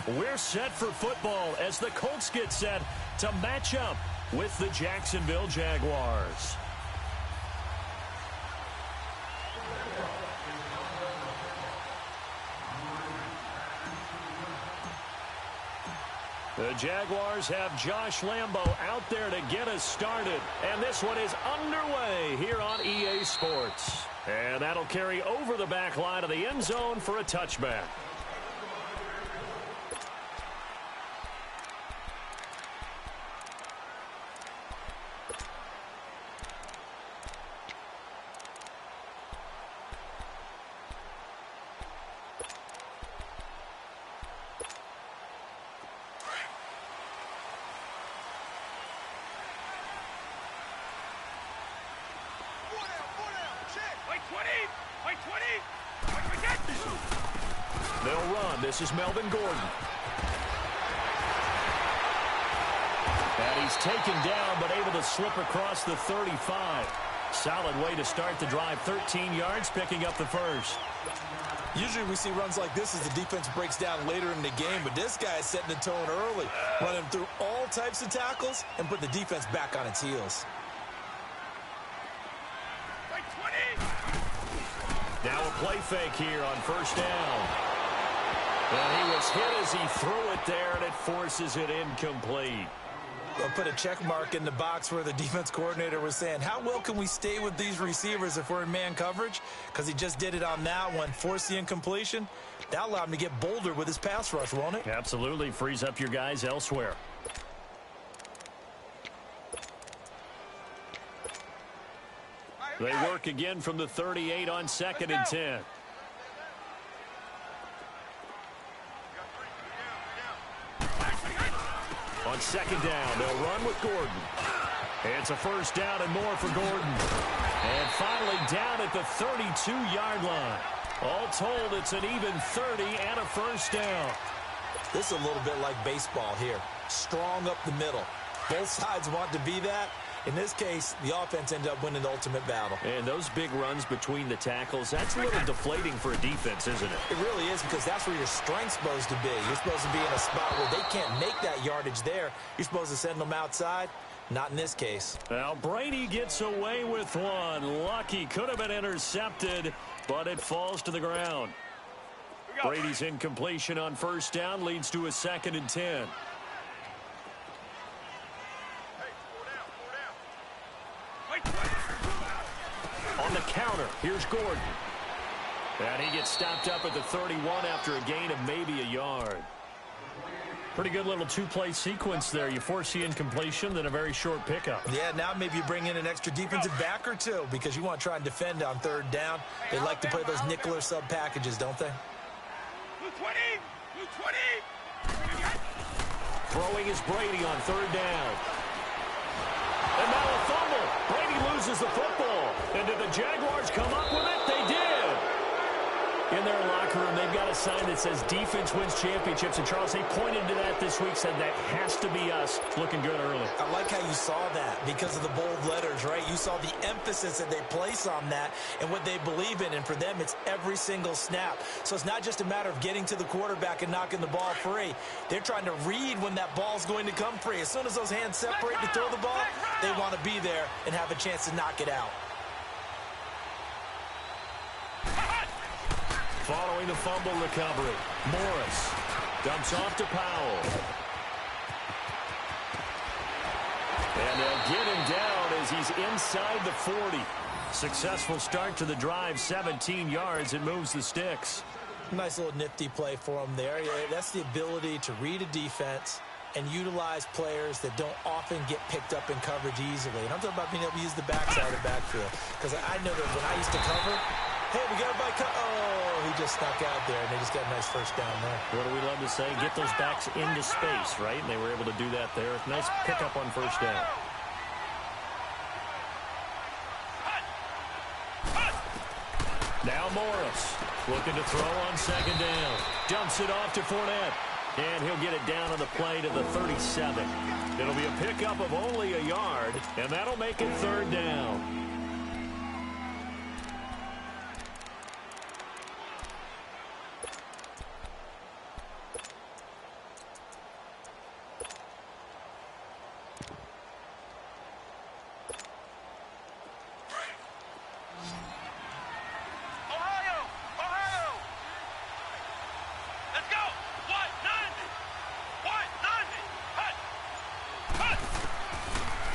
We're set for football as the Colts get set to match up with the Jacksonville Jaguars. The Jaguars have Josh Lambo out there to get us started. And this one is underway here on EA Sports. And that'll carry over the back line of the end zone for a touchback. They'll run. This is Melvin Gordon. And he's taken down, but able to slip across the 35. Solid way to start the drive. 13 yards, picking up the first. Usually we see runs like this as the defense breaks down later in the game, but this guy is setting the tone early, running through all types of tackles and put the defense back on its heels. Now a play fake here on first down. And he was hit as he threw it there, and it forces it incomplete. They'll put a check mark in the box where the defense coordinator was saying, how well can we stay with these receivers if we're in man coverage? Because he just did it on that one, forced the incompletion. That allowed him to get bolder with his pass rush, won't it? Absolutely. Frees up your guys elsewhere. They work again from the 38 on 2nd and 10. On 2nd down, they'll run with Gordon. It's a first down and more for Gordon. And finally down at the 32-yard line. All told, it's an even 30 and a first down. This is a little bit like baseball here. Strong up the middle. Both sides want to be that. In this case, the offense ended up winning the ultimate battle. And those big runs between the tackles, that's a little deflating for a defense, isn't it? It really is, because that's where your strength's supposed to be. You're supposed to be in a spot where they can't make that yardage there. You're supposed to send them outside. Not in this case. Now, Brady gets away with one. Lucky, could have been intercepted, but it falls to the ground. Brady's incompletion on first down leads to a 2nd and 10. On the counter, here's Gordon. And he gets stopped up at the 31 after a gain of maybe a yard. Pretty good little two-play sequence there. You force the incompletion, then a very short pickup. Yeah, now maybe you bring in an extra defensive back or two because you want to try and defend on 3rd down. They like to play those nickel or sub packages, don't they? Throwing is Brady on 3rd down. And now a fumble. Brady loses the football. And did the Jaguars come up with it? They did. In their locker room, they've got a sign that says defense wins championships. And, Charles, they pointed to that this week, said that has to be us. Looking good early. I like how you saw that because of the bold letters, right? You saw the emphasis that they place on that and what they believe in. And for them, it's every single snap. So it's not just a matter of getting to the quarterback and knocking the ball free. They're trying to read when that ball's going to come free. As soon as those hands separate to throw the ball, they want to be there and have a chance to knock it out. Following the fumble recovery, Morris dumps off to Powell. And they'll get him down as he's inside the 40. Successful start to the drive, 17 yards. It moves the sticks. Nice little nifty play for him there. Yeah, that's the ability to read a defense and utilize players that don't often get picked up in coverage easily. And I'm talking about being able to use the backside of the backfield. Because I know that when I used to cover, hey, we got a bike. Oh, he just snuck out there, and they just got a nice first down there. What do we love to say? Get those backs into space, right? And they were able to do that there. Nice pickup on first down. Now Morris looking to throw on 2nd down. Dumps it off to Fournette. And he'll get it down on the play to the 37. It'll be a pickup of only a yard, and that'll make it 3rd down.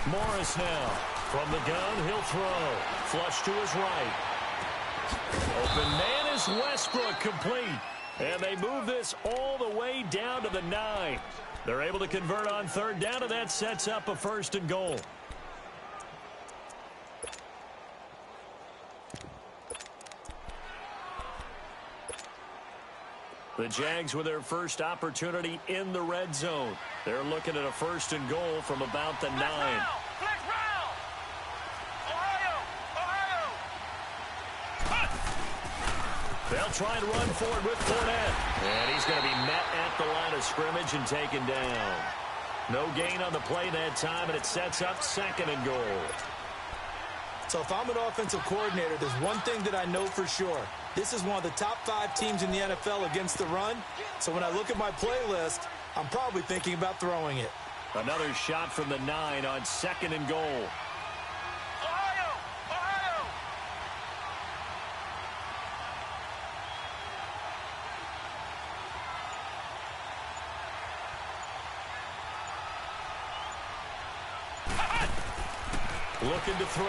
Morris now. From the gun, he'll throw. Flush to his right. Open man is Westbrook, complete. And they move this all the way down to the 9. They're able to convert on third down, and that sets up a 1st and goal. The Jags with their first opportunity in the red zone. They're looking at a 1st and goal from about the 9. They'll try and run forward with Fournette. And he's going to be met at the line of scrimmage and taken down. No gain on the play that time, and it sets up 2nd and goal. So if I'm an offensive coordinator, there's one thing that I know for sure. This is one of the top 5 teams in the NFL against the run. So when I look at my playlist, I'm probably thinking about throwing it. Another shot from the 9 on 2nd and goal. Looking to throw.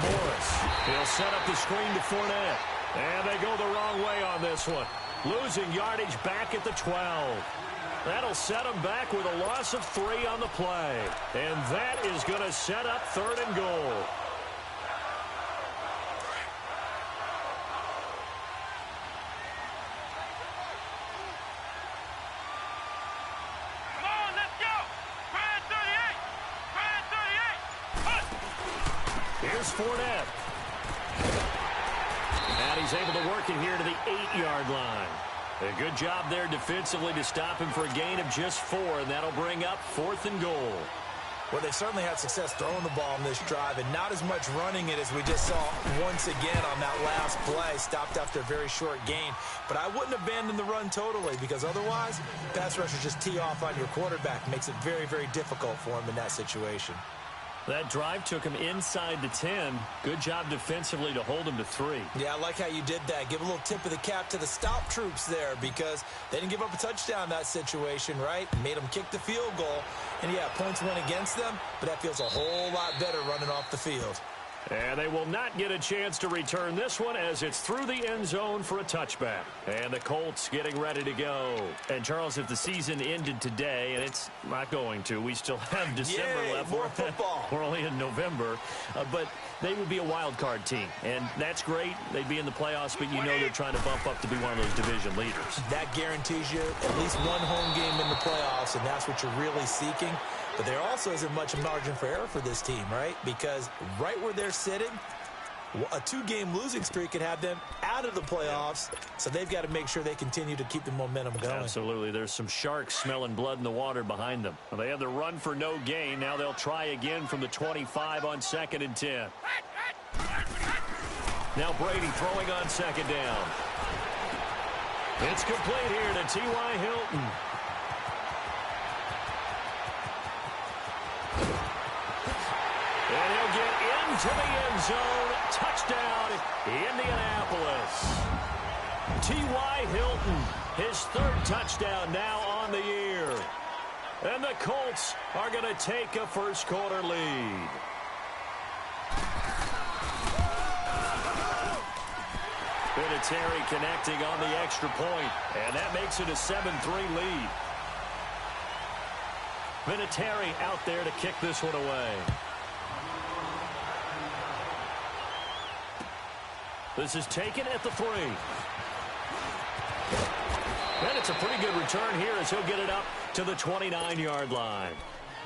Morris. He'll set up the screen to Fournette. And they go the wrong way on this one. Losing yardage back at the 12. That'll set them back with a loss of 3 on the play. And that is going to set up 3rd and goal. Here's Fournette. And he's able to work it here to the 8-yard line. A good job there defensively to stop him for a gain of just 4, and that'll bring up 4th and goal. Well, they certainly had success throwing the ball on this drive, and not as much running it as we just saw once again on that last play. Stopped after a very short gain. But I wouldn't abandon the run totally, because otherwise, pass rushers just tee off on your quarterback. Makes it very, very difficult for him in that situation. That drive took him inside the 10. Good job defensively to hold him to 3. Yeah, I like how you did that. Give a little tip of the cap to the stop troops there, because they didn't give up a touchdown in that situation, right? Made them kick the field goal. And, yeah, points went against them, but that feels a whole lot better running off the field. And they will not get a chance to return this one as it's through the end zone for a touchback. And the Colts getting ready to go. And, Charles, if the season ended today, and it's not going to, we still have December left. More football. We're only in November. But they would be a wild card team. And that's great. They'd be in the playoffs, but you know they're trying to bump up to be one of those division leaders. That guarantees you at least one home game in the playoffs, and that's what you're really seeking. But there also isn't much margin for error for this team, right? Because right where they're sitting, a 2-game losing streak could have them out of the playoffs, so they've got to make sure they continue to keep the momentum going. Absolutely. There's some sharks smelling blood in the water behind them. Well, they have the run for no gain. Now they'll try again from the 25 on 2nd and 10. Now Brady throwing on 2nd down. It's complete here to T.Y. Hilton. And he'll get into the end zone. Touchdown, Indianapolis. T.Y. Hilton, his 3rd touchdown now on the year. And the Colts are going to take a first-quarter lead. Vinatieri connecting on the extra point, and that makes it a 7-3 lead. Vinatieri out there to kick this one away. This is taken at the 3. And it's a pretty good return here as he'll get it up to the 29-yard line.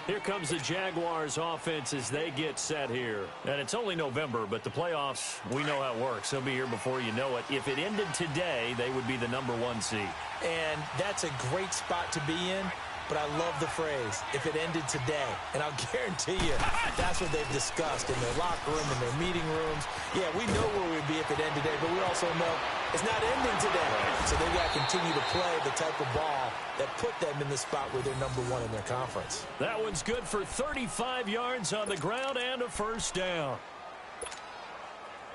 Here comes the Jaguars offense as they get set here. And it's only November, but the playoffs, we know how it works. They'll be here before you know it. If it ended today, they would be the #1 seed. And that's a great spot to be in. But I love the phrase, if it ended today. And I'll guarantee you, that's what they've discussed in their locker room, in their meeting rooms. Yeah, we know where we'd be if it ended today, but we also know it's not ending today. So they've got to continue to play the type of ball that put them in the spot where they're #1 in their conference. That one's good for 35 yards on the ground and a first down.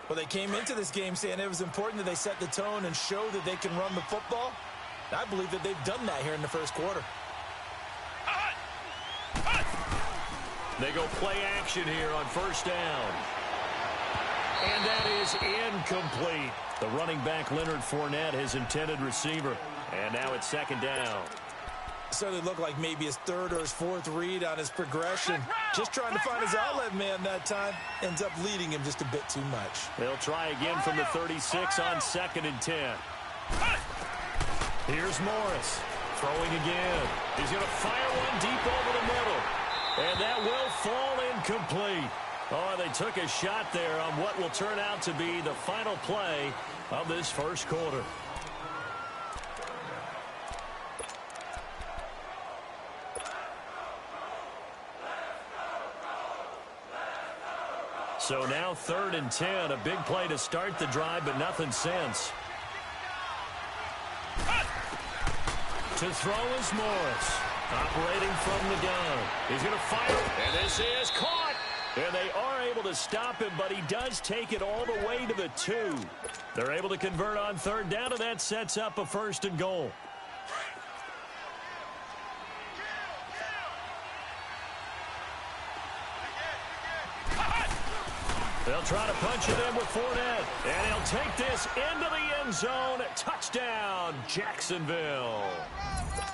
Well, they came into this game saying it was important that they set the tone and show that they can run the football. I believe that they've done that here in the first quarter. They go play action here on first down. And that is incomplete. The running back, Leonard Fournette, his intended receiver. And now it's second down. Certainly looked like maybe his third or his fourth read on his progression. Just trying to find his outlet man that time. Ends up leading him just a bit too much. They'll try again from the 36 on 2nd and 10. Here's Morris. Throwing again. He's going to fire one deep over the middle. And that will fall incomplete. Oh, they took a shot there on what will turn out to be the final play of this first quarter. So now 3rd and 10. A big play to start the drive, but nothing since. To throw is Morris. Operating from the gun. He's going to fire. And this is caught. And they are able to stop him, but he does take it all the way to the 2. They're able to convert on 3rd down, and that sets up a 1st and goal. They'll try to punch it in with Fournette. And he'll take this into the end zone. Touchdown, Jacksonville.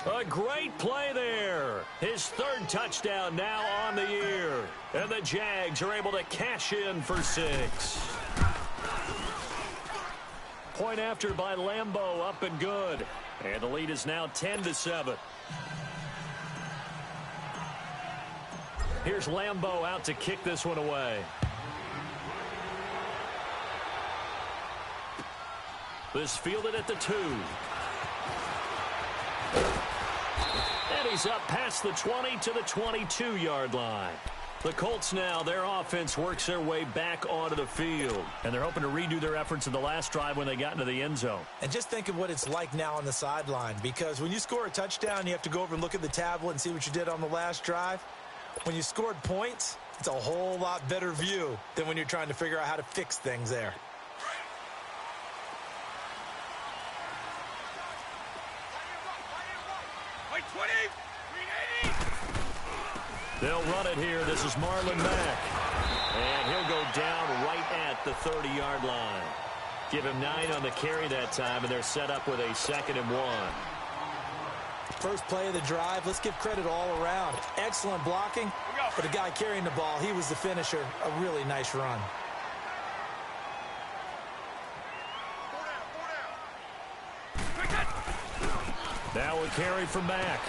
A great play there. His 3rd touchdown now on the year. And the Jags are able to cash in for 6. Point after by Lambeau, up and good. And the lead is now 10-7. Here's Lambeau out to kick this one away. This fielded at the 2. And he's up past the 20 to the 22-yard line. The Colts now, their offense works their way back onto the field. And they're hoping to redo their efforts in the last drive when they got into the end zone. And just think of what it's like now on the sideline. Because when you score a touchdown, you have to go over and look at the tablet and see what you did on the last drive. When you scored points, it's a whole lot better view than when you're trying to figure out how to fix things there. They'll run it here. This is Marlon Mack. And he'll go down right at the 30-yard line. Give him 9 on the carry that time, and they're set up with a 2nd and 1. First play of the drive. Let's give credit all around. Excellent blocking. For the guy carrying the ball, he was the finisher. A really nice run. Now a carry from Mack.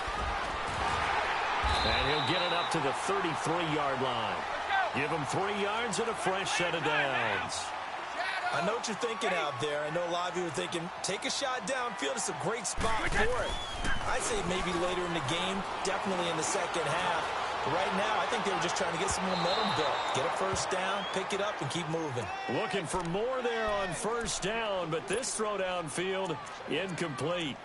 And he'll get it up to the 33-yard line. Give him 3 yards and a fresh set of downs. I know what you're thinking out there. I know a lot of you are thinking, take a shot downfield. It's a great spot for it. I'd say maybe later in the game, definitely in the second half. But right now, I think they were just trying to get some momentum built. Get a first down, pick it up, and keep moving. Looking for more there on first down, but this throw downfield, incomplete.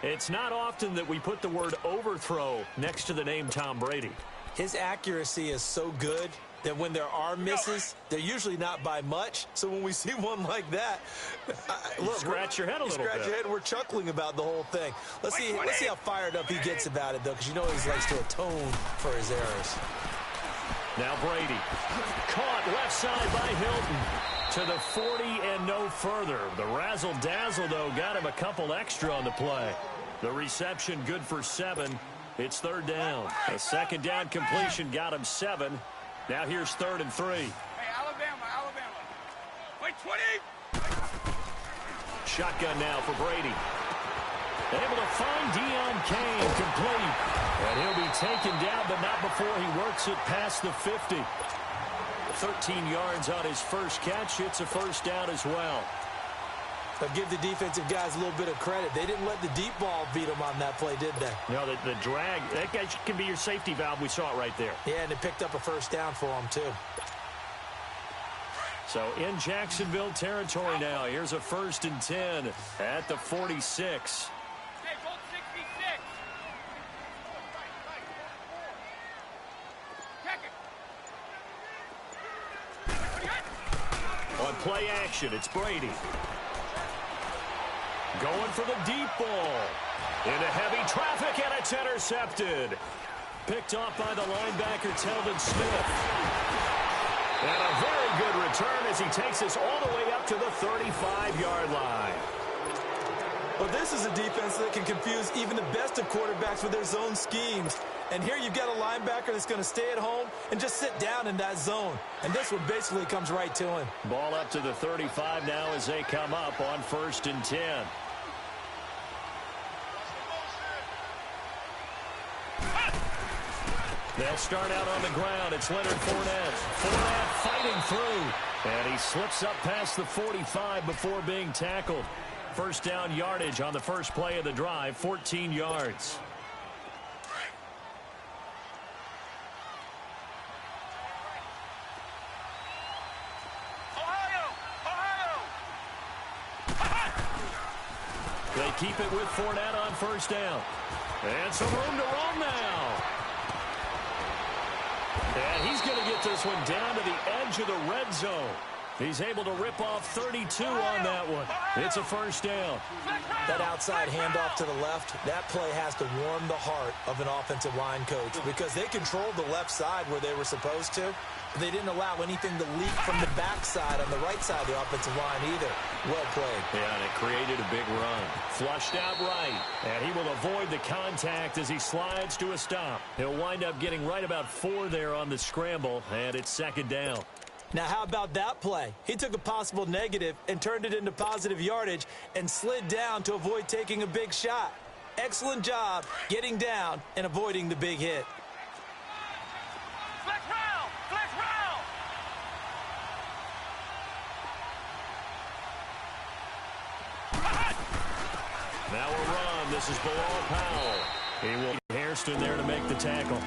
It's not often that we put the word overthrow next to the name Tom Brady. His accuracy is so good that when there are misses, they're usually not by much. So when we see one like that, look, scratch your head a little bit. Scratch your head, and we're chuckling about the whole thing. Let's see how fired up he gets about it, though, because you know he likes to atone for his errors. Now Brady, caught left side by Hilton. To the 40 and no further. The razzle-dazzle, though, got him a couple extra on the play. The reception good for 7. It's 3rd down. A 2nd down completion got him 7. Now here's 3rd and 3. Hey, Alabama. Wait, 20. Shotgun now for Brady. Able to find Deion Kane, complete. And he'll be taken down, but not before he works it past the 50. 13 yards on his first catch. It's a first down as well. But give the defensive guys a little bit of credit. They didn't let the deep ball beat them on that play, did they? No, the drag, that guy can be your safety valve. We saw it right there. Yeah, and it picked up a first down for them, too. So in Jacksonville territory now. Here's a 1st and 10 at the 46. On play action, it's Brady. Going for the deep ball. Into heavy traffic, and it's intercepted. picked off by the linebacker, Telvin Smith. And a very good return as he takes us all the way up to the 35-yard line. Well, this is a defense that can confuse even the best of quarterbacks with their zone schemes. And here you've got a linebacker that's going to stay at home and just sit down in that zone. And this one basically comes right to him. Ball up to the 35 now as they come up on 1st and 10. They'll start out on the ground. It's Leonard Fournette. Fournette fighting through. And he slips up past the 45 before being tackled. First down yardage on the first play of the drive, 14 yards. They keep it with Fournette on first down. And some room to roam now. And he's going to get this one down to the edge of the red zone. He's able to rip off 32 on that one. It's a first down. That outside handoff to the left, that play has to warm the heart of an offensive line coach because they controlled the left side where they were supposed to. But they didn't allow anything to leak from the backside on the right side of the offensive line either. Well played. Yeah, and it created a big run. Flushed out right. And he will avoid the contact as he slides to a stop. He'll wind up getting right about 4 there on the scramble, and it's second down. Now, how about that play? He took a possible negative and turned it into positive yardage and slid down to avoid taking a big shot. Excellent job getting down and avoiding the big hit. Flex round! Flex round! Now a run. This is Bilal Powell. He will Hairston there to make the tackle.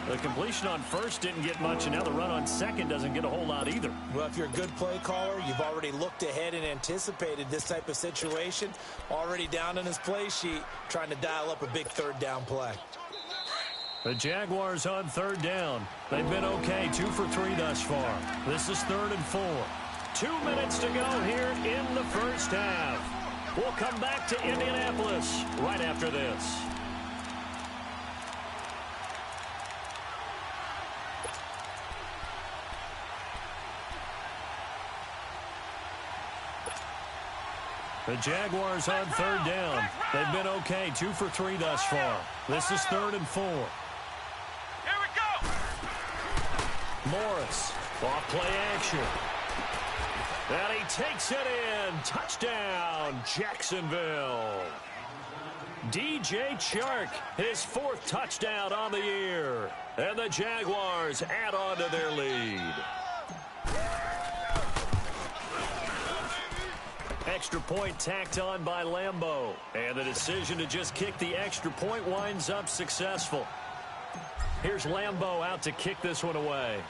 The completion on first didn't get much, and now the run on second doesn't get a whole lot either. Well, if you're a good play caller, you've already looked ahead and anticipated this type of situation. Already down on his play sheet, trying to dial up a big third down play. The Jaguars on third down. They've been okay, 2 for 3 thus far. This is 3rd and 4. 2 minutes to go here in the first half. We'll come back to Indianapolis right after this. The Jaguars on third down. They've been okay, 2 for 3 thus far. This is 3rd and 4. Here we go! Morris, off play action. And he takes it in. Touchdown, Jacksonville. DJ Chark, his 4th touchdown on the year. And the Jaguars add on to their lead. Extra point tacked on by Lambeau. And the decision to just kick the extra point winds up successful. Here's Lambeau out to kick this one away.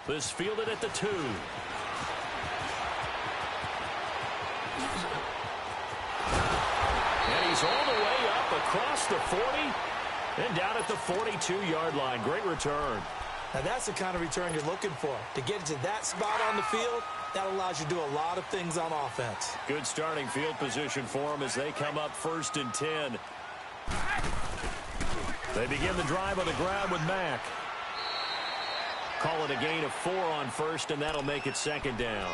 This fielded at the 2. And he's all the way up across the 40 and down at the 42-yard line. Great return. Now, that's the kind of return you're looking for. To get to that spot on the field, that allows you to do a lot of things on offense. Good starting field position for them as they come up 1st and 10. They begin the drive on the ground with Mack. Call it a gain of 4 on first, and that'll make it 2nd down.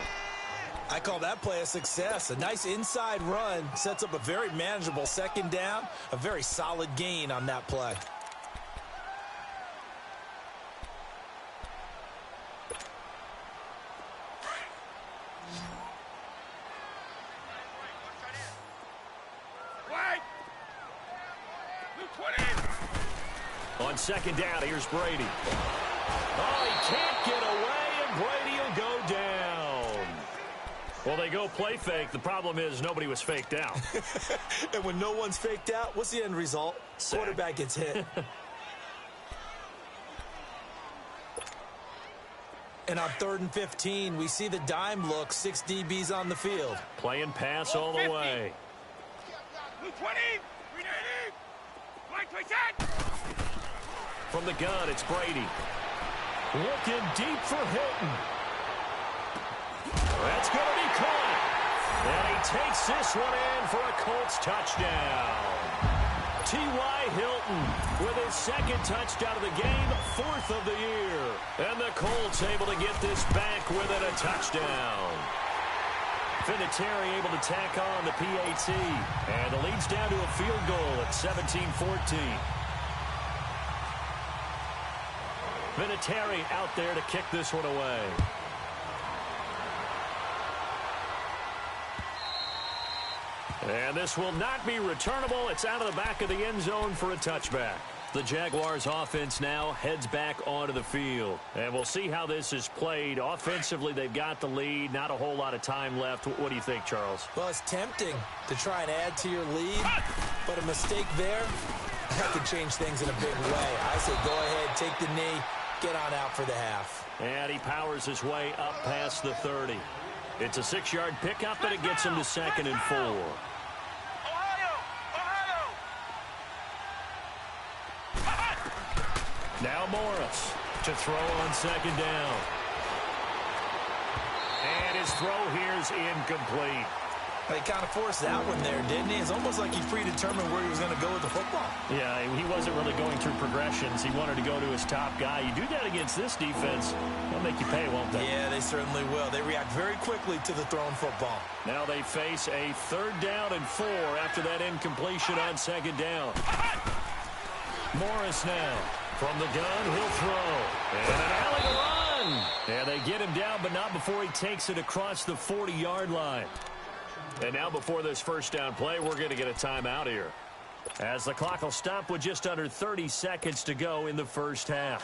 I call that play a success. A nice inside run sets up a very manageable 2nd down, a very solid gain on that play. On 2nd down, here's Brady. Oh, he can't get away, and Brady will go down. Well, they go play fake. The problem is nobody was faked out. And when no one's faked out, what's the end result? Sack. Quarterback gets hit. And on 3rd and 15, we see the dime look, 6 DBs on the field. Playing pass all the way. 20, 380, 120. From the gun, it's Brady. Looking deep for Hilton. That's going to be caught. And he takes this one in for a Colts touchdown. T.Y. Hilton with his second touchdown of the game, fourth of the year. And the Colts able to get this back within a touchdown. Vinatieri able to tack on the PAT. And the lead's down to a field goal at 17-14. Vinatieri out there to kick this one away. And this will not be returnable. It's out of the back of the end zone for a touchback. The Jaguars offense now heads back onto the field. And we'll see how this is played. Offensively, they've got the lead. Not a whole lot of time left. What do you think, Charles? Well, it's tempting to try and add to your lead, but a mistake there, that could change things in a big way. I say go ahead, take the knee, get on out for the half. And he powers his way up past the 30. It's a 6-yard pickup, and it gets him to 2nd and 4. Now Morris to throw on 2nd down. And his throw here is incomplete. He kind of forced that one there, didn't he? It's almost like he predetermined where he was going to go with the football. Yeah, he wasn't really going through progressions. He wanted to go to his top guy. You do that against this defense, they'll make you pay, won't they? Yeah, they certainly will. They react very quickly to the thrown football. Now they face a 3rd down and 4 after that incompletion on 2nd down. Morris now. From the gun, he'll throw. And an alley to run. And they get him down, but not before he takes it across the 40-yard line. And now before this first down play, we're going to get a timeout here, as the clock will stop with just under 30 seconds to go in the first half.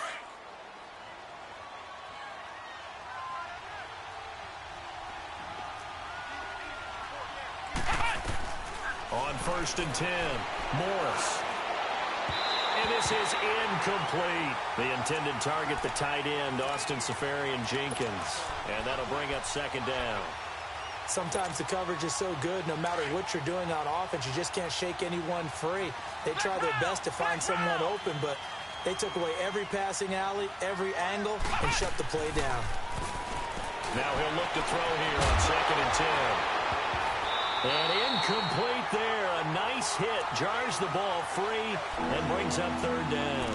On 1st and 10, Morris. And this is incomplete. The intended target, the tight end, Austin Seferian-Jenkins. And that'll bring up 2nd down. Sometimes the coverage is so good, no matter what you're doing on offense, you just can't shake anyone free. They try their best to find someone open, but they took away every passing alley, every angle, and shut the play down. Now he'll look to throw here on 2nd and 10. And incomplete there. A nice hit. Jars the ball free and brings up 3rd down.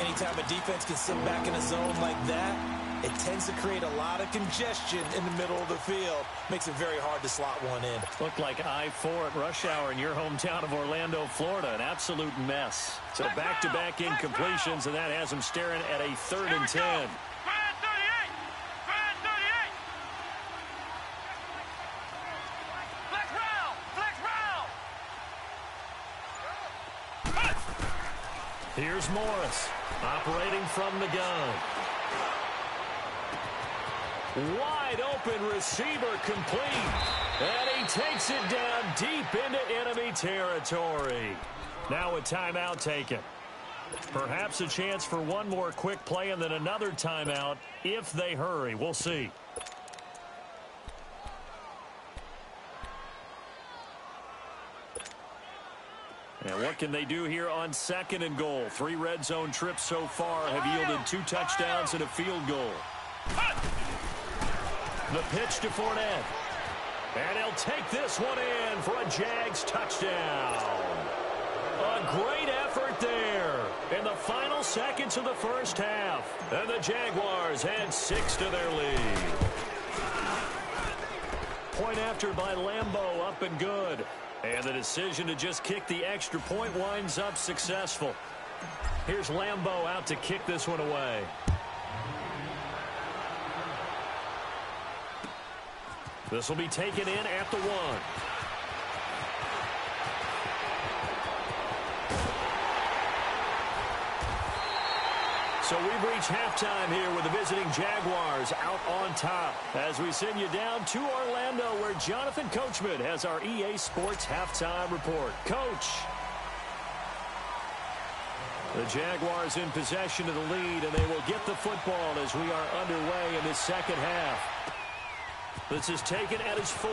Anytime a defense can sit back in a zone like that, it tends to create a lot of congestion in the middle of the field. Makes it very hard to slot one in. Looked like I-4 at rush hour in your hometown of Orlando, Florida. An absolute mess. So back-to-back incompletions, and that has them staring at a 3rd and 10. Here's Morris, operating from the gun. Wide open receiver complete. And he takes it down deep into enemy territory. Now a timeout taken. Perhaps a chance for one more quick play and then another timeout if they hurry. We'll see. And what can they do here on 2nd and goal? 3 red zone trips so far have yielded 2 touchdowns and a field goal. The pitch to Fournette. And he'll take this one in for a Jags touchdown. A great effort there in the final seconds of the first half. And the Jaguars add 6 to their lead. Point after by Lambeau, up and good. And the decision to just kick the extra point winds up successful. Here's Lambeau out to kick this one away. This will be taken in at the 1. So we've reached halftime here with the visiting Jaguars out on top as we send you down to Orlando where Jonathan Coachman has our EA Sports halftime report. Coach. The Jaguars in possession of the lead, and they will get the football as we are underway in this second half. This is taken at his 4.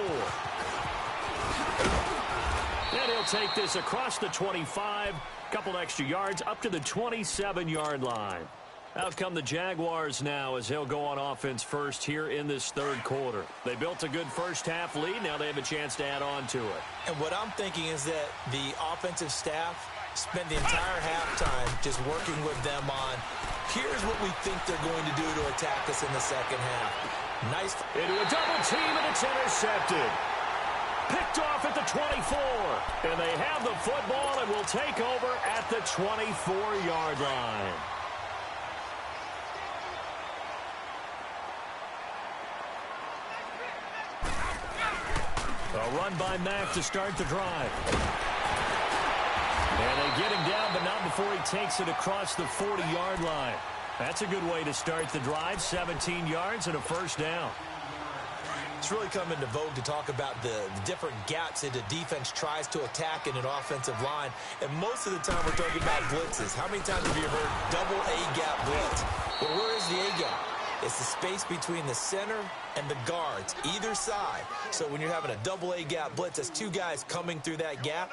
And he'll take this across the 25, couple extra yards up to the 27-yard line. Out come the Jaguars now as they'll go on offense first here in this third quarter. They built a good first-half lead. Now they have a chance to add on to it. And what I'm thinking is that the offensive staff spent the entire halftime just working with them on, here's what we think they're going to do to attack us in the second half. Nice. Into a double team, and it's intercepted. Picked off at the 24. And they have the football and will take over at the 24-yard line. A run by Mack to start the drive. And they get him down, but not before he takes it across the 40-yard line. That's a good way to start the drive. 17 yards and a first down. It's really come into vogue to talk about the different gaps that the defense tries to attack in an offensive line. And most of the time we're talking about blitzes. How many times have you heard double A-gap blitz? Well, where is the A-gap? It's the space between the center and the guards, either side. So when you're having a double A-gap blitz, that's two guys coming through that gap.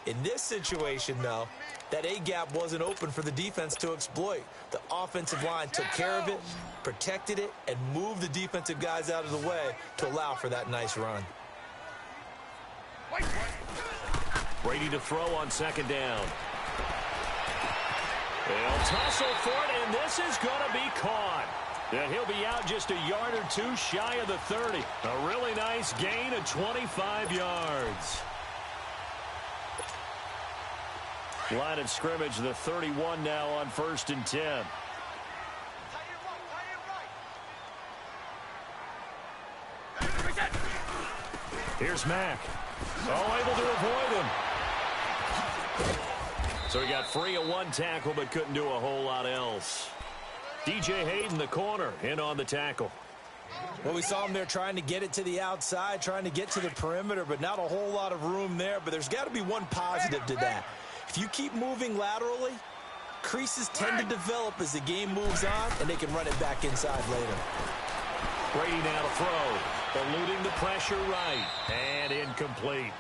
In this situation, though, that A-gap wasn't open for the defense to exploit. The offensive line took care of it, protected it, and moved the defensive guys out of the way to allow for that nice run. Brady to throw on second down. They'll tussle for it, and this is going to be caught. And he'll be out just a yard or two shy of the 30. A really nice gain of 25 yards. Line of scrimmage, the 31 now on 1st and 10. Here's Mack. Oh, able to avoid him. So he got free of one tackle, but couldn't do a whole lot else. DJ Hayden, the corner, in on the tackle. Well, we saw him there trying to get it to the outside, trying to get to the perimeter, but not a whole lot of room there. But there's got to be one positive to that. If you keep moving laterally, creases tend to develop as the game moves on, and they can run it back inside later. Brady now to throw. Eluding the pressure right. And incomplete.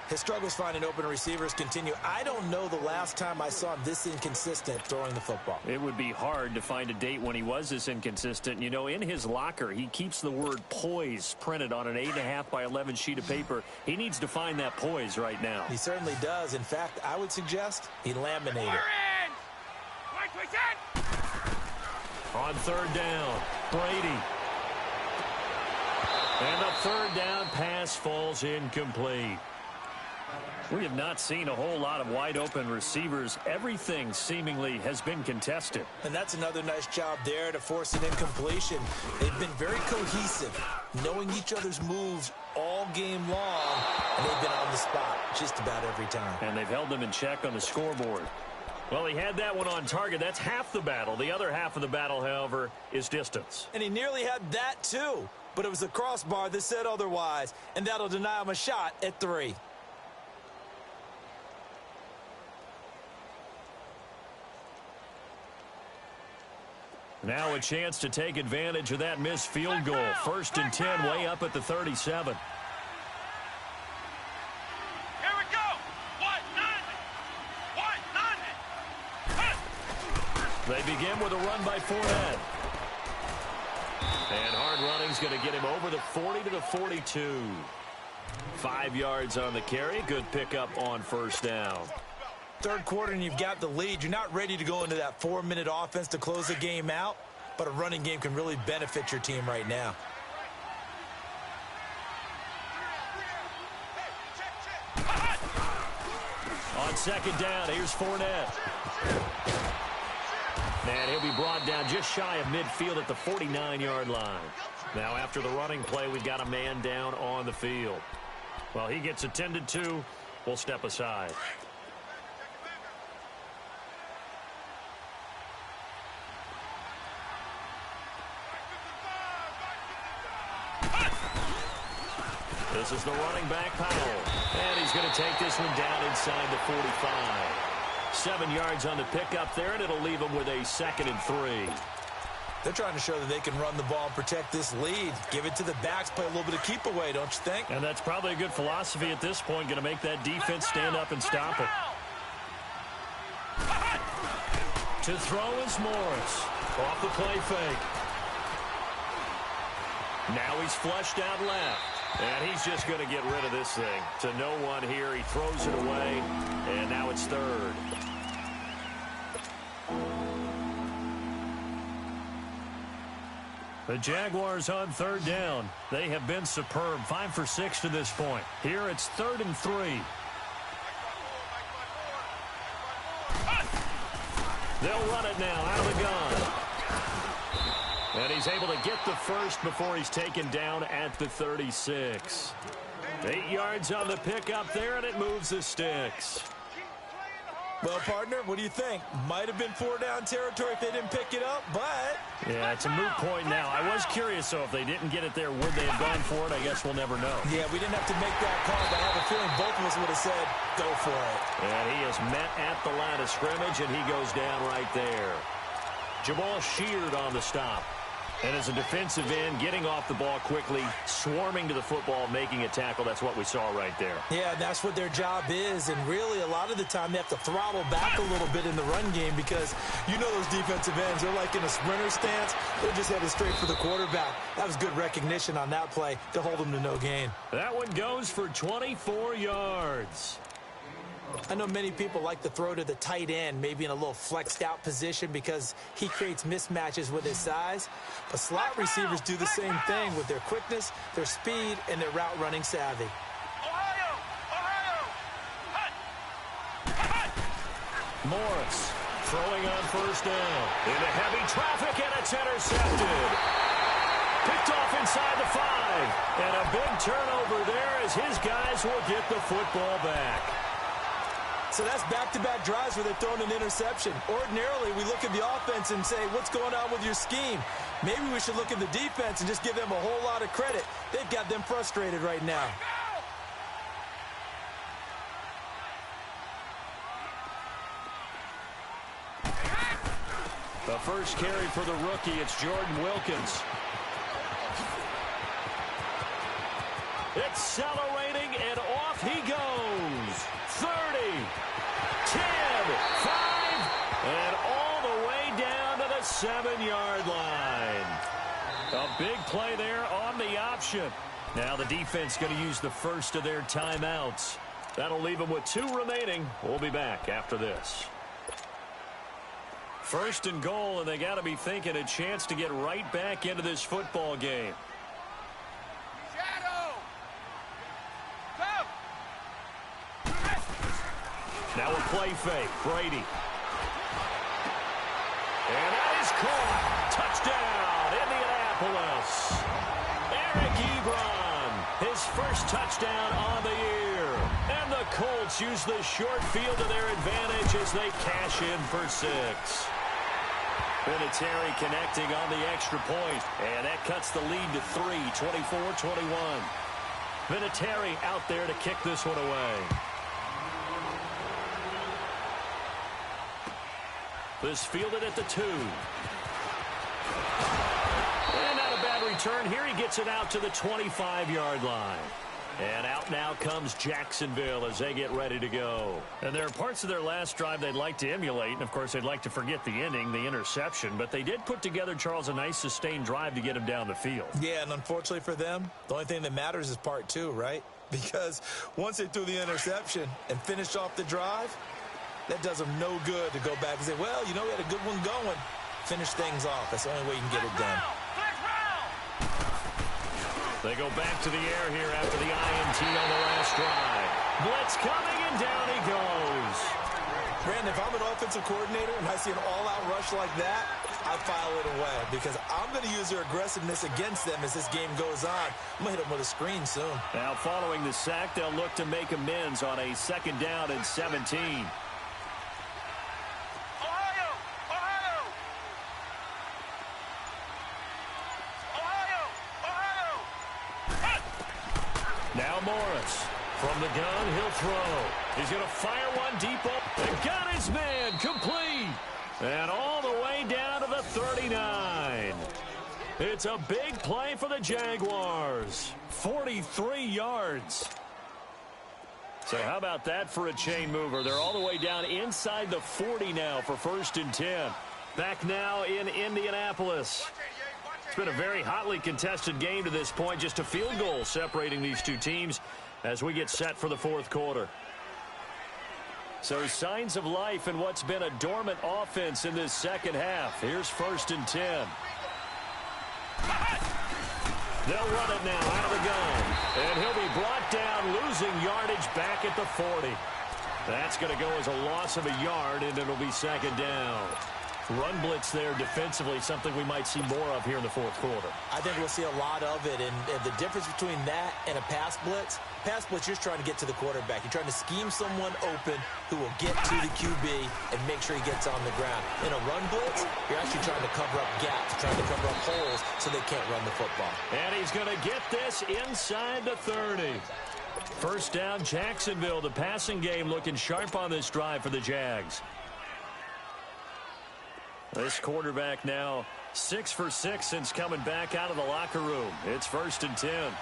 His struggles finding open receivers continue. I don't know the last time I saw him this inconsistent throwing the football. It would be hard to find a date when he was this inconsistent. You know, in his locker, he keeps the word poise printed on an 8.5 by 11 sheet of paper. He needs to find that poise right now. He certainly does. In fact, I would suggest he laminated it. On third down, Brady. And the third down pass falls incomplete. We have not seen a whole lot of wide-open receivers. Everything seemingly has been contested. And that's another nice job there to force an incompletion. They've been very cohesive, knowing each other's moves all game long, and they've been on the spot just about every time. And they've held them in check on the scoreboard. Well, he had that one on target. That's half the battle. The other half of the battle, however, is distance. And he nearly had that, too. But it was the crossbar that said otherwise, and that'll deny him a shot at 3. Now a chance to take advantage of that missed field goal. 1st and 10, way up at the 37. Here we go. 1-0. They begin with a run by Fournette. And hard running's going to get him over the 40 to the 42. 5 yards on the carry. Good pickup on first down. Third quarter and you've got the lead. You're not ready to go into that 4-minute offense to close the game out, but a running game can really benefit your team right now. On second down, here's Fournette. And he'll be brought down just shy of midfield at the 49-yard line. Now after the running play, we've got a man down on the field. Well, he gets attended to. We'll step aside. This is the running back, Powell. And he's going to take this one down inside the 45. 7 yards on the pickup there, and it'll leave him with a 2nd and 3. They're trying to show that they can run the ball and protect this lead. Give it to the backs, play a little bit of keep away, don't you think? And that's probably a good philosophy at this point, going to make that defense stand up and stop it. To throw is Morris. Off the play fake. Now he's flushed out left. And he's just going to get rid of this thing. To no one here. He throws it away. And now it's third. The Jaguars on third down. They have been superb. 5 for 6 to this point. Here it's 3rd and 3. They'll run it now out of the gun. And he's able to get the first before he's taken down at the 36. 8 yards on the pickup there, and it moves the sticks. Well, partner, what do you think? Might have been 4-down territory if they didn't pick it up, but... Yeah, it's a moot point now. I was curious, though, if they didn't get it there, would they have gone for it? I guess we'll never know. Yeah, we didn't have to make that call, but I have a feeling both of us would have said, go for it. And he is met at the line of scrimmage, and he goes down right there. Jamal Sheard on the stop. And as a defensive end, getting off the ball quickly, swarming to the football, making a tackle, that's what we saw right there. Yeah, that's what their job is. And really, a lot of the time, they have to throttle back a little bit in the run game because you know those defensive ends, they're like in a sprinter stance. They're just headed straight for the quarterback. That was good recognition on that play to hold them to no gain. That one goes for 24 yards. I know many people like to throw to the tight end, maybe in a little flexed out position because he creates mismatches with his size. But slot receivers do the same thing with their quickness, their speed, and their route running savvy. Morris throwing on first down. Into heavy traffic, and it's intercepted. Picked off inside the 5. And a big turnover there as his guys will get the football back. So that's back-to-back drives where they're throwing an interception. Ordinarily, we look at the offense and say, what's going on with your scheme? Maybe we should look at the defense and just give them a whole lot of credit. They've got them frustrated right now. The first carry for the rookie, it's Jordan Wilkins. Accelerating, and off he goes. 30, 10, 5, and all the way down to the 7-yard line. A big play there on the option. Now the defense going to use the first of their timeouts. That'll leave them with 2 remaining. We'll be back after this. 1st and goal, and they got to be thinking a chance to get right back into this football game. Now a play fake. Brady. And that is caught. Touchdown, Indianapolis. Eric Ebron, his first touchdown on the year. And the Colts use the short field to their advantage as they cash in for 6. Vinatieri connecting on the extra point. And that cuts the lead to 3, 24-21. Vinatieri out there to kick this one away. This fielded at the 2. And not a bad return. Here he gets it out to the 25-yard line. And out now comes Jacksonville as they get ready to go. And there are parts of their last drive they'd like to emulate. And, of course, they'd like to forget the ending, the interception. But they did put together, Charles, a nice sustained drive to get him down the field. Yeah, and unfortunately for them, the only thing that matters is part 2, right? Because once they threw the interception and finished off the drive, that does them no good to go back and say, well, you know, we had a good one going. Finish things off. That's the only way you can get it done. They go back to the air here after the INT on the last drive. Blitz coming, and down he goes. Brandon, if I'm an offensive coordinator and I see an all-out rush like that, I file it away because I'm going to use their aggressiveness against them as this game goes on. I'm going to hit them with a screen soon. Now, following the sack, they'll look to make amends on a 2nd down and 17. Now Morris, from the gun, he'll throw. He's going to fire one deep and got his man complete. And all the way down to the 39. It's a big play for the Jaguars. 43 yards. So how about that for a chain mover? They're all the way down inside the 40 now for 1st and 10. Back now in Indianapolis. It's been a very hotly contested game to this point. Just a field goal separating these two teams as we get set for the 4th quarter. So signs of life in what's been a dormant offense in this second half. Here's 1st and 10. They'll run it now out of the gun. And he'll be brought down, losing yardage back at the 40. That's going to go as a loss of a yard, and it'll be 2nd down. Run blitz there defensively, something we might see more of here in the 4th quarter. I think we'll see a lot of it, and the difference between that and a pass blitz, you're just trying to get to the quarterback. You're trying to scheme someone open who will get to the QB and make sure he gets on the ground. In a run blitz, you're actually trying to cover up gaps, trying to cover up holes so they can't run the football. And he's going to get this inside the 30. 1st down, Jacksonville. The passing game looking sharp on this drive for the Jags. This quarterback now 6 for 6 since coming back out of the locker room. It's 1st and 10.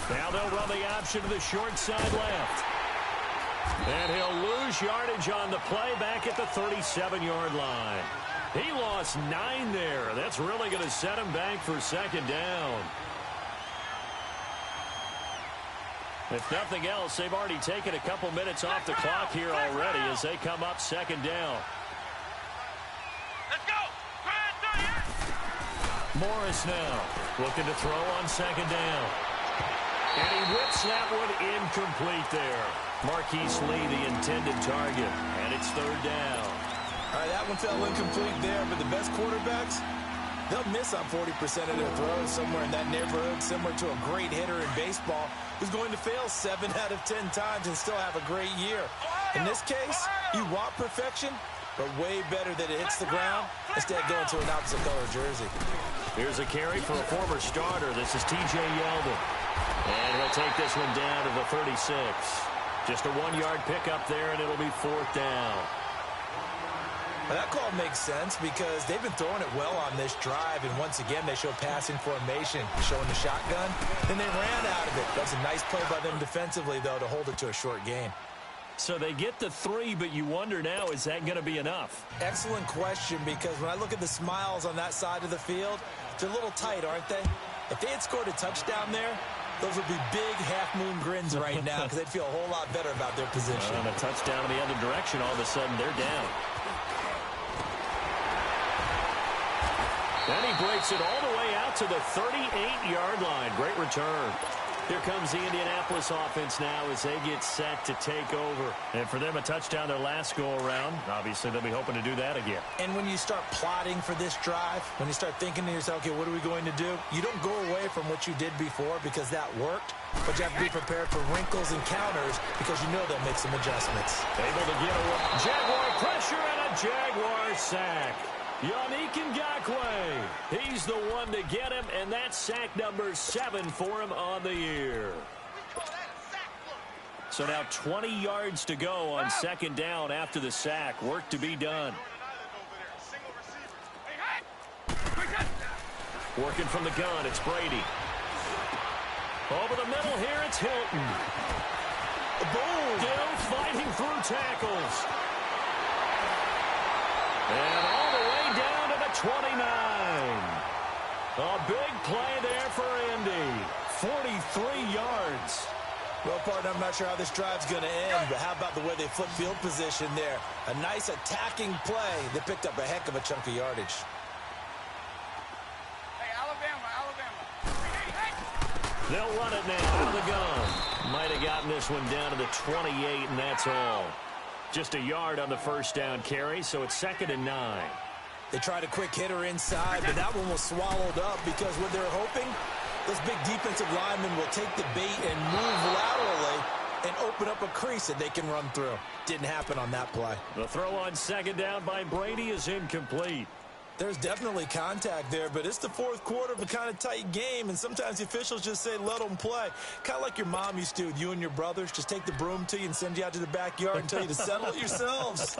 Now they'll run the option to the short side left. And he'll lose yardage on the play back at the 37-yard line. He lost 9 there. That's really going to set him back for 2nd down. If nothing else, they've already taken a couple minutes off the clock here already as they come up 2nd down. Let's go! Morris now looking to throw on 2nd down. And he whips that one incomplete there. Marquise Lee, the intended target. And it's 3rd down. All right, that one fell incomplete there, but the best quarterbacks, they'll miss on 40% of their throws somewhere in that neighborhood, similar to a great hitter in baseball who's going to fail 7 out of 10 times and still have a great year. In this case, you want perfection, but way better that it hits the ground instead of going to an opposite color jersey. Here's a carry for a former starter. This is T.J. Yeldon. And he'll take this one down to the 36. Just a 1-yard pickup there, and it'll be 4th down. Now that call makes sense because they've been throwing it well on this drive, and once again they show passing formation, showing the shotgun, and they ran out of it. That's a nice play by them defensively, though, to hold it to a short gain. So they get the 3, but you wonder now, is that going to be enough? Excellent question, because when I look at the smiles on that side of the field, they're a little tight, aren't they? If they had scored a touchdown there, those would be big half-moon grins right now because they'd feel a whole lot better about their position. On a touchdown in the other direction, all of a sudden they're down. And he breaks it all the way out to the 38-yard line. Great return. Here comes the Indianapolis offense now as they get set to take over. And for them, a touchdown their last go-around. Obviously, they'll be hoping to do that again. And when you start plotting for this drive, when you start thinking to yourself, okay, what are we going to do? You don't go away from what you did before because that worked. But you have to be prepared for wrinkles and counters because you know they'll make some adjustments. Able to get away. Jaguar pressure and a Jaguar sack. Yannick Ngakoue, he's the one to get him, and that's sack number 7 for him on the year. So now 20 yards to go on 2nd down after the sack. Work to be done. Working from the gun, it's Brady. Over the middle here, it's Hilton. Boom! Still fighting through tackles. And all the way down to the 29. A big play there for Indy. 43 yards. Well, partner, I'm not sure how this drive's going to end, but how about the way they flip field position there? A nice attacking play that picked up a heck of a chunk of yardage. Hey, Alabama. They'll run it now out of the gun. Might have gotten this one down to the 28, and that's all. Just a yard on the 1st down carry, so it's 2nd and 9. They tried a quick hitter inside, but that one was swallowed up because what they're hoping, those big defensive linemen will take the bait and move laterally and open up a crease that they can run through. Didn't happen on that play. The throw on 2nd down by Brady is incomplete. There's definitely contact there, but it's the fourth quarter of a kind of tight game, and sometimes the officials just say, let them play. Kind of like your mom used to with you and your brothers. Just take the broom to you and send you out to the backyard and tell you to settle it yourselves.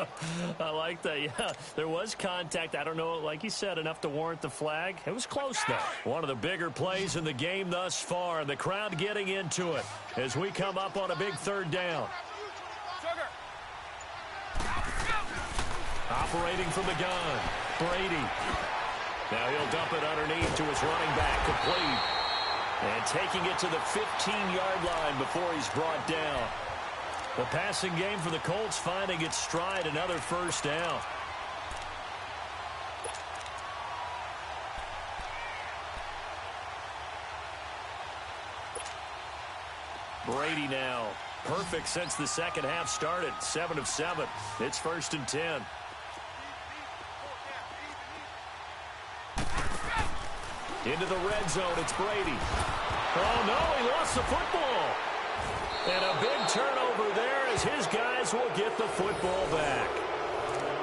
I like that, yeah. There was contact. I don't know, like you said, enough to warrant the flag. It was close, though. One of the bigger plays in the game thus far. The crowd getting into it as we come up on a big third down. Operating from the gun, Brady. Now he'll dump it underneath to his running back, complete. And taking it to the 15-yard line before he's brought down. The passing game for the Colts finding its stride, another first down. Brady now. Perfect since the second half started. 7 of 7. It's 1st and 10. Into the red zone, it's Brady. Oh, no, he lost the football. And a big turnover there as his guys will get the football back.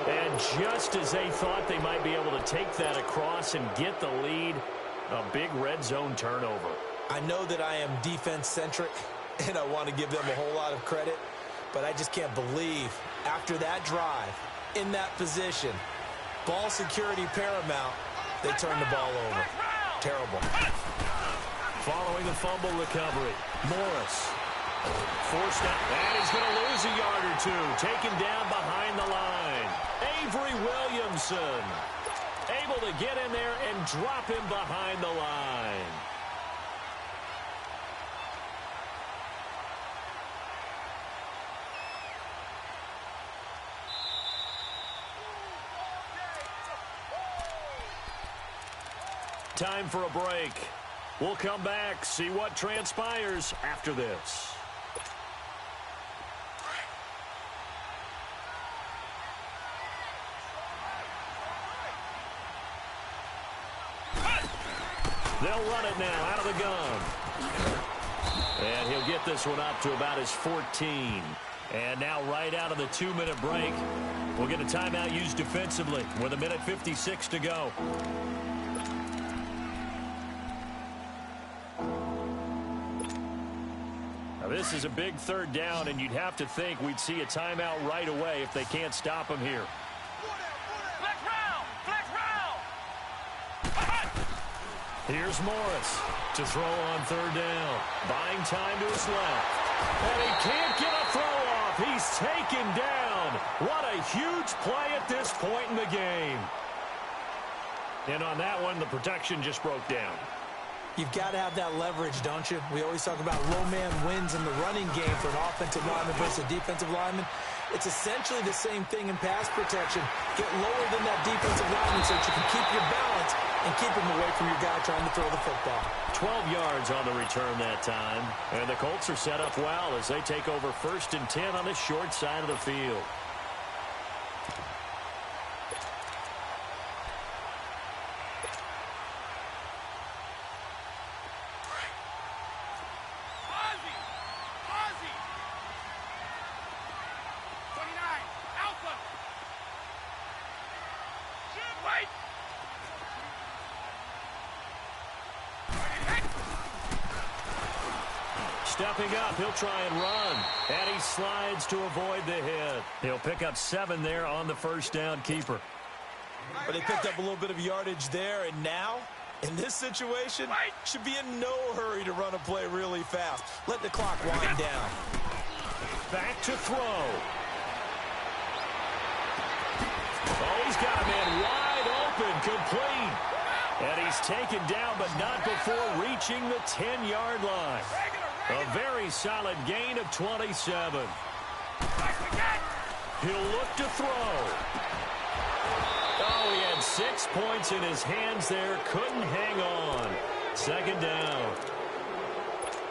And just as they thought they might be able to take that across and get the lead, a big red zone turnover. I know that I am defense-centric, and I want to give them a whole lot of credit, but I just can't believe after that drive, in that position, ball security paramount, they turn the ball over. Terrible. Following the fumble recovery, Morris. Forced out, and he's going to lose a yard or two. Taken down behind the line. Avery Williamson able to get in there and drop him behind the line. Time for a break. We'll come back, see what transpires after this. They'll run it now out of the gun. And he'll get this one up to about his 14. And now right out of the 2-minute break, we'll get a timeout used defensively with 1:56 to go. Now this is a big third down, and you'd have to think we'd see a timeout right away if they can't stop him here. Flex round! Flex round! Here's Morris to throw on third down. Buying time to his left. And he can't get a throw off. He's taken down. What a huge play at this point in the game. And on that one, the protection just broke down. You've got to have that leverage, don't you? We always talk about low man wins in the running game for an offensive lineman versus a defensive lineman. It's essentially the same thing in pass protection. Get lower than that defensive lineman so that you can keep your balance and keep him away from your guy trying to throw the football. 12 yards on the return that time. And the Colts are set up well as they take over 1st and 10 on the short side of the field. Stepping up, he'll try and run. And he slides to avoid the hit. He'll pick up 7 there on the first down keeper. But they picked up a little bit of yardage there, and now, in this situation, should be in no hurry to run a play really fast. Let the clock wind down. Back to throw. Oh, he's got a man wide open, complete. And he's taken down, but not before reaching the 10-yard line. A very solid gain of 27. He'll look to throw. Oh, he had 6 points in his hands there. Couldn't hang on. 2nd down.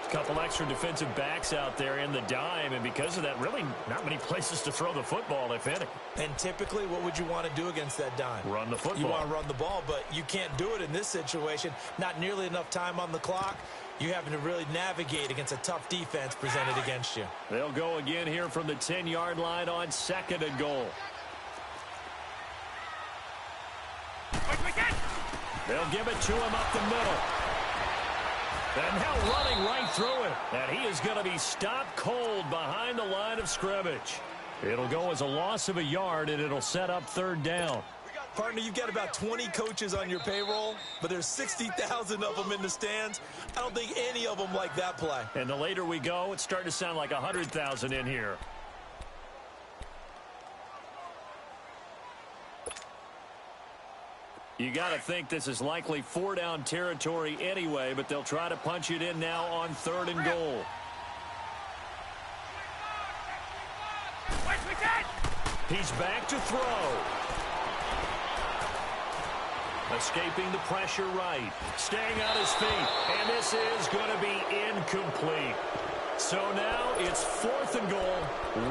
Couple extra defensive backs out there in the dime, and because of that, really not many places to throw the football, if any. And typically, what would you want to do against that dime? Run the football. You want to run the ball, but you can't do it in this situation. Not nearly enough time on the clock. You're having to really navigate against a tough defense presented against you. They'll go again here from the 10-yard line on 2nd and goal. They'll give it to him up the middle. And now running right through it. And he is going to be stopped cold behind the line of scrimmage. It'll go as a loss of a yard, and it'll set up third down. Partner, you've got about 20 coaches on your payroll, but there's 60,000 of them in the stands. I don't think any of them like that play. And the later we go, it's starting to sound like 100,000 in here. You got to think this is likely four-down territory anyway, but they'll try to punch it in now on 3rd and goal. He's back to throw. Escaping the pressure right. Staying on his feet. And this is going to be incomplete. So now it's 4th and goal.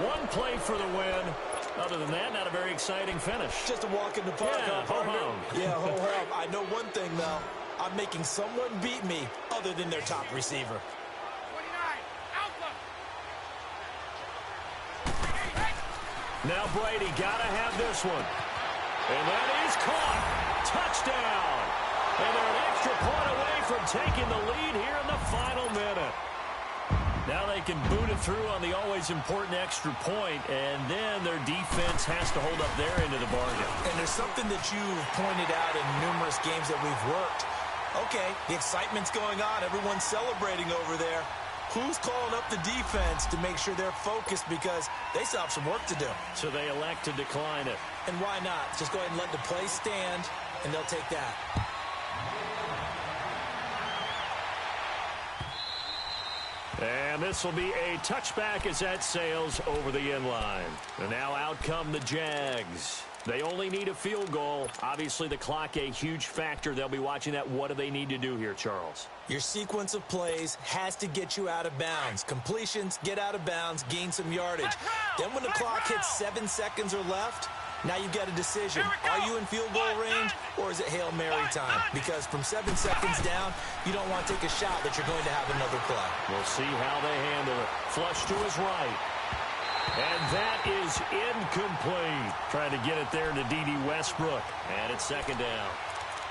One play for the win. Other than that, not a very exciting finish. Just a walk in the park. Yeah, ho-hum. Yeah, ho-hum. I know one thing, though. I'm making someone beat me other than their top receiver. 29, Now Brady got to have this one. And that is caught. Touchdown. And they're an extra point away from taking the lead here in the final minute. Now they can boot it through on the always important extra point, and then their defense has to hold up their end of the bargain. And there's something that you've pointed out in numerous games that we've worked. Okay, the excitement's going on. Everyone's celebrating over there. Who's calling up the defense to make sure they're focused, because they still have some work to do? So they elect to decline it. And why not? Just go ahead and let the play stand, and they'll take that. And this will be a touchback as that sails over the end line. And now out come the Jags. They only need a field goal. Obviously, the clock a huge factor. They'll be watching that. What do they need to do here, Charles? Your sequence of plays has to get you out of bounds. Completions, get out of bounds, gain some yardage. Then when the clock hits 7 seconds or left, now you've got a decision. Are you in field goal range, or is it Hail Mary time? Because from 7 seconds down, you don't want to take a shot that you're going to have another play. We'll see how they handle it. Flush to his right. And that is incomplete. Trying to get it there to D.D. Westbrook. And it's 2nd down.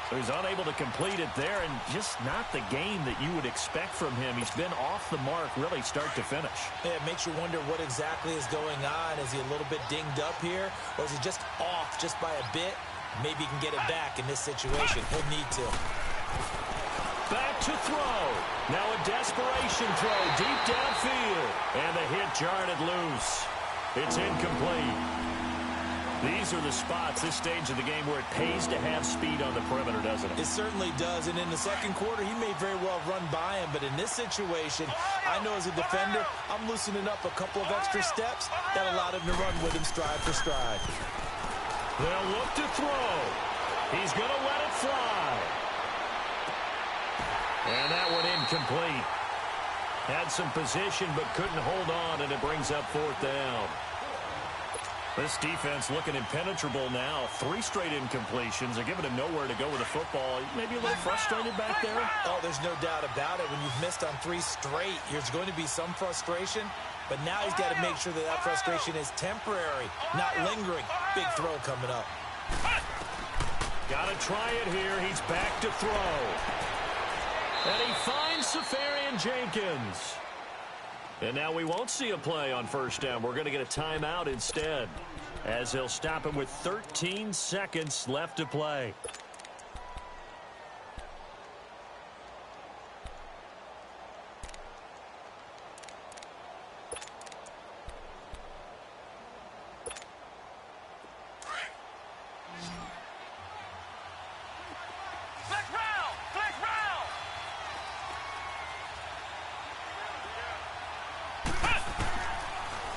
So he's unable to complete it there, and just not the game that you would expect from him. He's been off the mark really start to finish. Yeah, it makes you wonder what exactly is going on. Is he a little bit dinged up here, or is he just off just by a bit? Maybe he can get it back in this situation. He'll need to. Back to throw. Now a desperation throw deep downfield. And the hit jarred it loose. It's incomplete. These are the spots, this stage of the game, where it pays to have speed on the perimeter, doesn't it? It certainly does. And in the second quarter, he may very well run by him. But in this situation, I know as a defender, I'm loosening up a couple of extra steps that allowed him to run with him stride for stride. They'll look to throw. He's going to let it fly. And that one incomplete. Had some position but couldn't hold on, and it brings up 4th down. This defense looking impenetrable now. 3 straight incompletions. They're giving him nowhere to go with the football. Maybe a little frustrated back there. Oh, there's no doubt about it. When you've missed on 3 straight, there's going to be some frustration. But now he's got to make sure that that frustration is temporary, not lingering. Big throw coming up. Got to try it here. He's back to throw. And he finds Safarian Jenkins. And now we won't see a play on 1st down. We're going to get a timeout instead, as they'll stop him with 13 seconds left to play.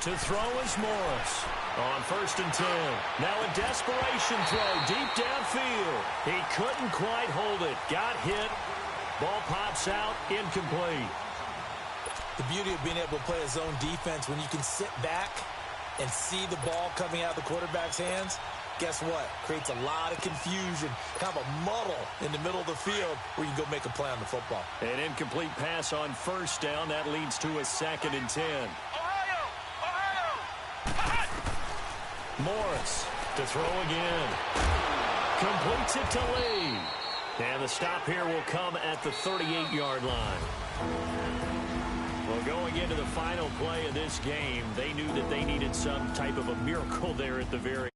To throw is Morris on 1st and 10. Now a desperation throw deep downfield. He couldn't quite hold it. Got hit. Ball pops out. Incomplete. The beauty of being able to play a zone defense, when you can sit back and see the ball coming out of the quarterback's hands, guess what? Creates a lot of confusion, kind of a muddle in the middle of the field where you can go make a play on the football. An incomplete pass on 1st down. That leads to a 2nd and 10. Morris to throw again. Completes it to Lee. And the stop here will come at the 38-yard line. Well, going into the final play of this game, they knew that they needed some type of a miracle there at the very